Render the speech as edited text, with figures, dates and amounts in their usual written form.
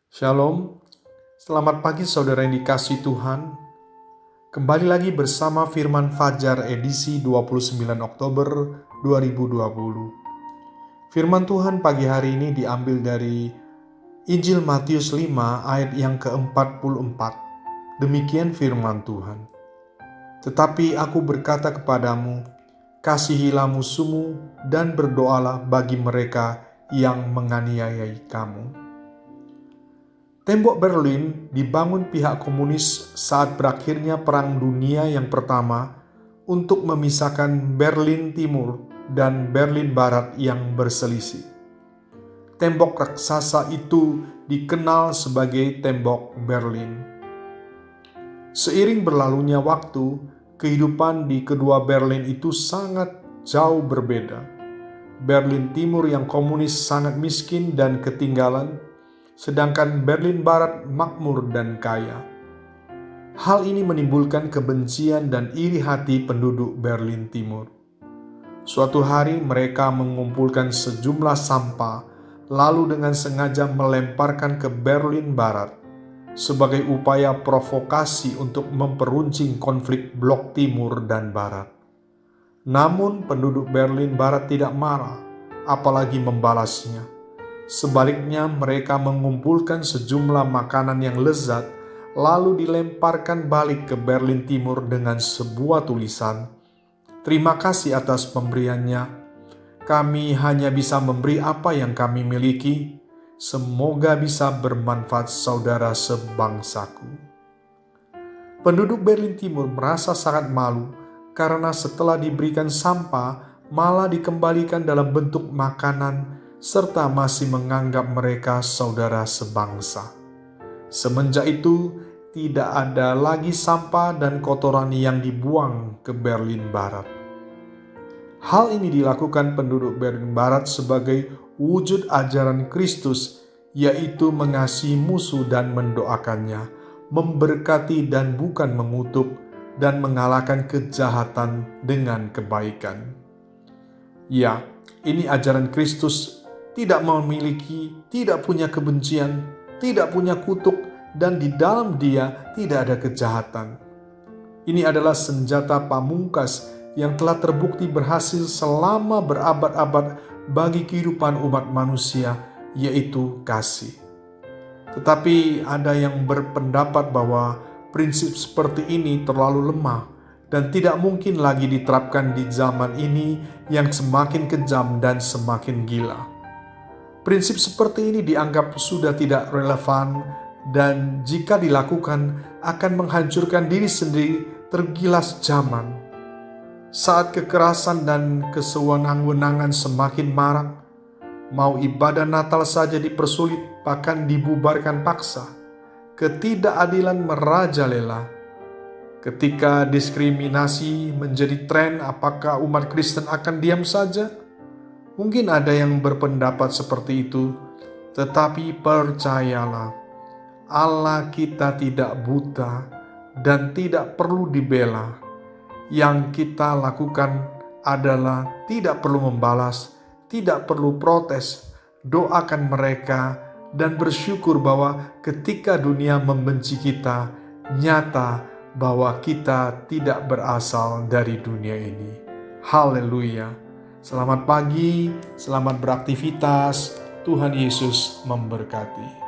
Shalom, selamat pagi saudara yang dikasihi Tuhan. Kembali lagi bersama Firman Fajar edisi 29 Oktober 2020. Firman Tuhan pagi hari ini diambil dari Injil Matius 5 ayat yang ke-44. Demikian firman Tuhan. Tetapi aku berkata kepadamu, kasihilah musuhmu dan berdoalah bagi mereka yang menganiayai kamu. Tembok Berlin dibangun pihak komunis saat berakhirnya Perang Dunia yang Pertama untuk memisahkan Berlin Timur dan Berlin Barat yang berselisih. Tembok raksasa itu dikenal sebagai Tembok Berlin. Seiring berlalunya waktu, kehidupan di kedua Berlin itu sangat jauh berbeda. Berlin Timur yang komunis sangat miskin dan ketinggalan, sedangkan Berlin Barat makmur dan kaya. Hal ini menimbulkan kebencian dan iri hati penduduk Berlin Timur. Suatu hari mereka mengumpulkan sejumlah sampah, lalu dengan sengaja melemparkan ke Berlin Barat sebagai upaya provokasi untuk memperuncing konflik blok Timur dan Barat. Namun penduduk Berlin Barat tidak marah, apalagi membalasnya. Sebaliknya mereka mengumpulkan sejumlah makanan yang lezat lalu dilemparkan balik ke Berlin Timur dengan sebuah tulisan, "Terima kasih atas pemberiannya. Kami hanya bisa memberi apa yang kami miliki. Semoga bisa bermanfaat saudara sebangsaku." Penduduk Berlin Timur merasa sangat malu karena setelah diberikan sampah malah dikembalikan dalam bentuk makanan serta masih menganggap mereka saudara sebangsa. Semenjak itu, tidak ada lagi sampah dan kotoran yang dibuang ke Berlin Barat. Hal ini dilakukan penduduk Berlin Barat sebagai wujud ajaran Kristus, yaitu mengasihi musuh dan mendoakannya, memberkati dan bukan mengutuk, dan mengalahkan kejahatan dengan kebaikan. Ya, ini ajaran Kristus, tidak punya kebencian, tidak punya kutuk, dan di dalam Dia tidak ada kejahatan. Ini adalah senjata pamungkas yang telah terbukti berhasil selama berabad-abad bagi kehidupan umat manusia, yaitu kasih. Tetapi ada yang berpendapat bahwa prinsip seperti ini terlalu lemah dan tidak mungkin lagi diterapkan di zaman ini yang semakin kejam dan semakin gila. Prinsip seperti ini dianggap sudah tidak relevan dan jika dilakukan akan menghancurkan diri sendiri tergilas zaman. Saat kekerasan dan kesewenang-wenangan semakin marak, mau ibadah Natal saja dipersulit bahkan dibubarkan paksa. Ketidakadilan merajalela. Ketika diskriminasi menjadi tren, apakah umat Kristen akan diam saja? Mungkin ada yang berpendapat seperti itu, tetapi percayalah, Allah kita tidak buta dan tidak perlu dibela. Yang kita lakukan adalah tidak perlu membalas, tidak perlu protes, doakan mereka, dan bersyukur bahwa ketika dunia membenci kita, nyata bahwa kita tidak berasal dari dunia ini. Haleluya! Selamat pagi, selamat beraktivitas. Tuhan Yesus memberkati.